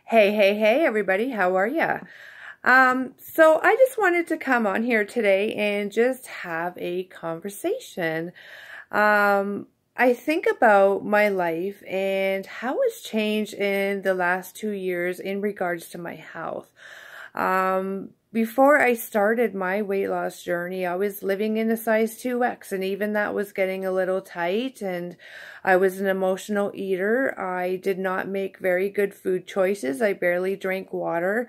Hey, everybody, how are ya? So I just wanted to come on here today and just have a conversation. I think about my life and how it's changed in the last 2 years in regards to my health. Before I started my weight loss journey, I was living in a size 2X, and even that was getting a little tight, and I was an emotional eater. I did not make very good food choices. I barely drank water,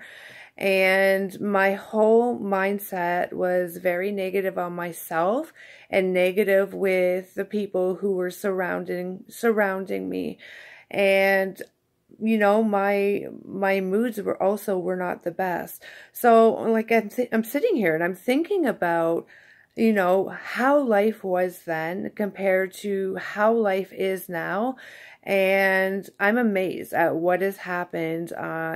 and my whole mindset was very negative on myself and negative with the people who were surrounding me. And my moods were not the best. So like I'm sitting here and I'm thinking about how life was then compared to how life is now, and I'm amazed at what has happened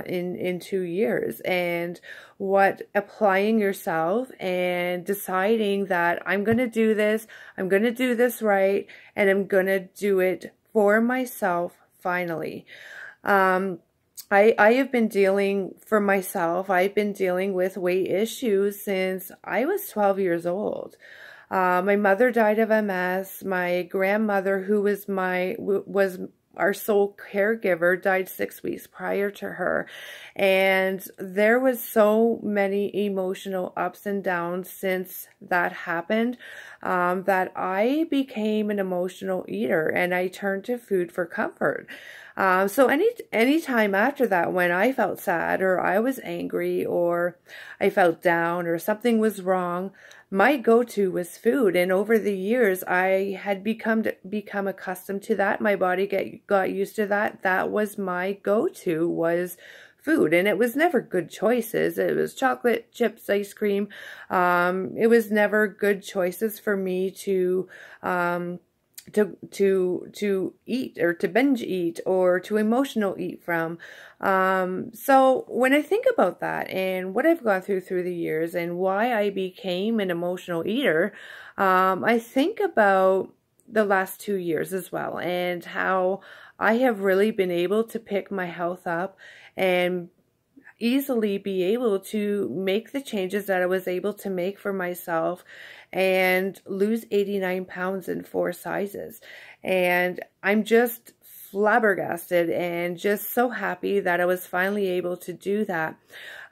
in 2 years, and what applying yourself and deciding that I'm going to do this, I'm going to do this right, and I'm going to do it for myself finally. I have been dealing for myself. I've been dealing with weight issues since I was 12 years old. My mother died of MS. My grandmother, who was our sole caregiver, died 6 weeks prior to her. And there was so many emotional ups and downs since that happened, that I became an emotional eater, and I turned to food for comfort. So any time after that, when I felt sad or I was angry or I felt down or something was wrong, my go-to was food. And over the years, I had become accustomed to that. My body got used to that. That was my go-to, was food. And it was never good choices. It was chocolate, chips, ice cream. It was never good choices for me to eat, or to binge eat, or to emotional eat from. So when I think about that and what I've gone through the years and why I became an emotional eater, I think about the last 2 years as well, and how I have really been able to pick my health up and easily be able to make the changes that I was able to make for myself and lose 89 pounds in 4 sizes. And I'm just flabbergasted and just so happy that I was finally able to do that.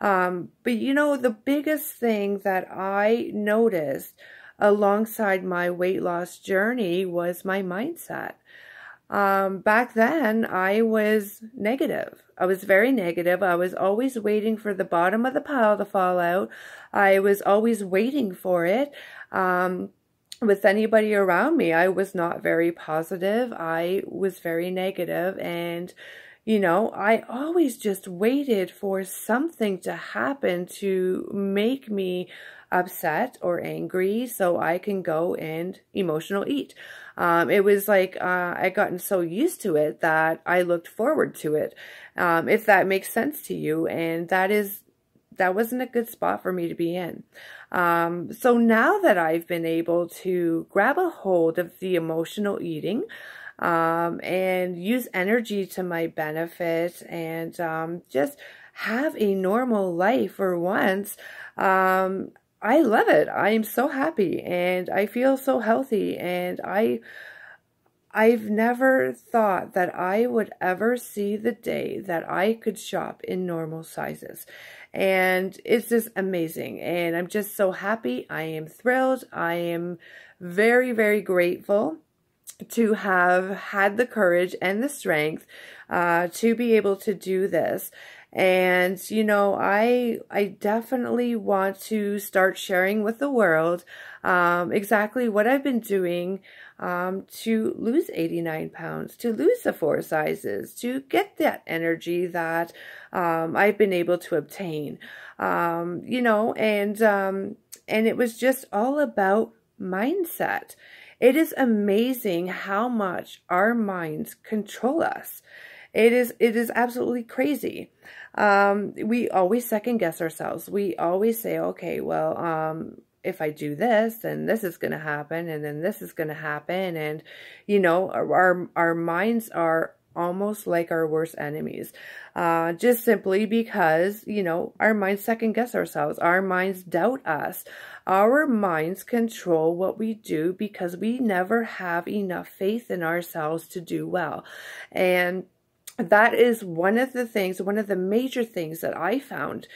But the biggest thing that I noticed alongside my weight loss journey was my mindset. Back then, I was negative. I was very negative. I was always waiting for the bottom of the pile to fall out. I was always waiting for it. With anybody around me, I was not very positive. I was very negative, and I always just waited for something to happen to make me upset or angry so I can go and emotional eat. It was like I gotten so used to it that I looked forward to it, if that makes sense to you. And that wasn't a good spot for me to be in. So now that I've been able to grab a hold of the emotional eating, and use energy to my benefit, and just have a normal life for once, I love it. I am so happy, and I feel so healthy, and I've never thought that I would ever see the day that I could shop in normal sizes. And it's just amazing. And I'm just so happy. I am thrilled. I am very, very grateful to have had the courage and the strength to be able to do this. And, I definitely want to start sharing with the world exactly what I've been doing to lose 89 pounds, to lose the 4 sizes, to get that energy that I've been able to obtain. And it was just all about mindset. It is amazing how much our minds control us. It is absolutely crazy. We always second guess ourselves. We always say, okay, well, if I do this, then this is going to happen, and then this is going to happen. And, our minds are almost like our worst enemies. Just simply because, you know, our minds second guess ourselves. Our minds doubt us. Our minds control what we do because we never have enough faith in ourselves to do well. And that is one of the major things that I found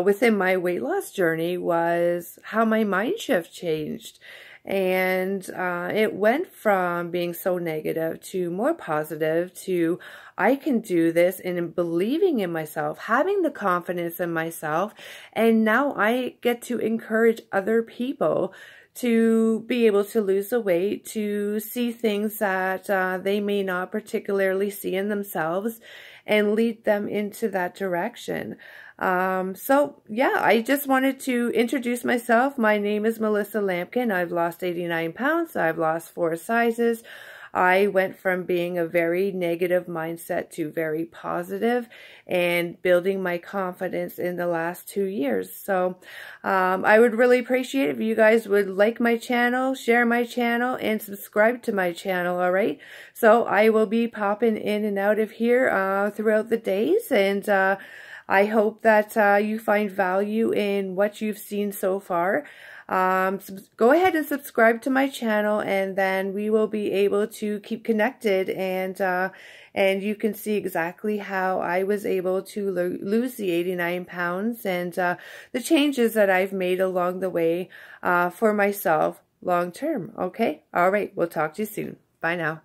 within my weight loss journey was how my mind shift changed. And it went from being so negative to more positive to I can do this, and believing in myself, having the confidence in myself. And now I get to encourage other people to be able to lose the weight, to see things that they may not particularly see in themselves, and lead them into that direction. So yeah, I just wanted to introduce myself. My name is Melissa Lampkin. I've lost 89 pounds. I've lost 4 sizes. I went from being a very negative mindset to very positive and building my confidence in the last 2 years. So I would really appreciate if you guys would like my channel, share my channel, and subscribe to my channel, all right? So I will be popping in and out of here throughout the days, and I hope that you find value in what you've seen so far. Go ahead and subscribe to my channel, and then we will be able to keep connected, and you can see exactly how I was able to lose the 89 pounds and the changes that I've made along the way for myself long term. Okay? All right. We'll talk to you soon. Bye now.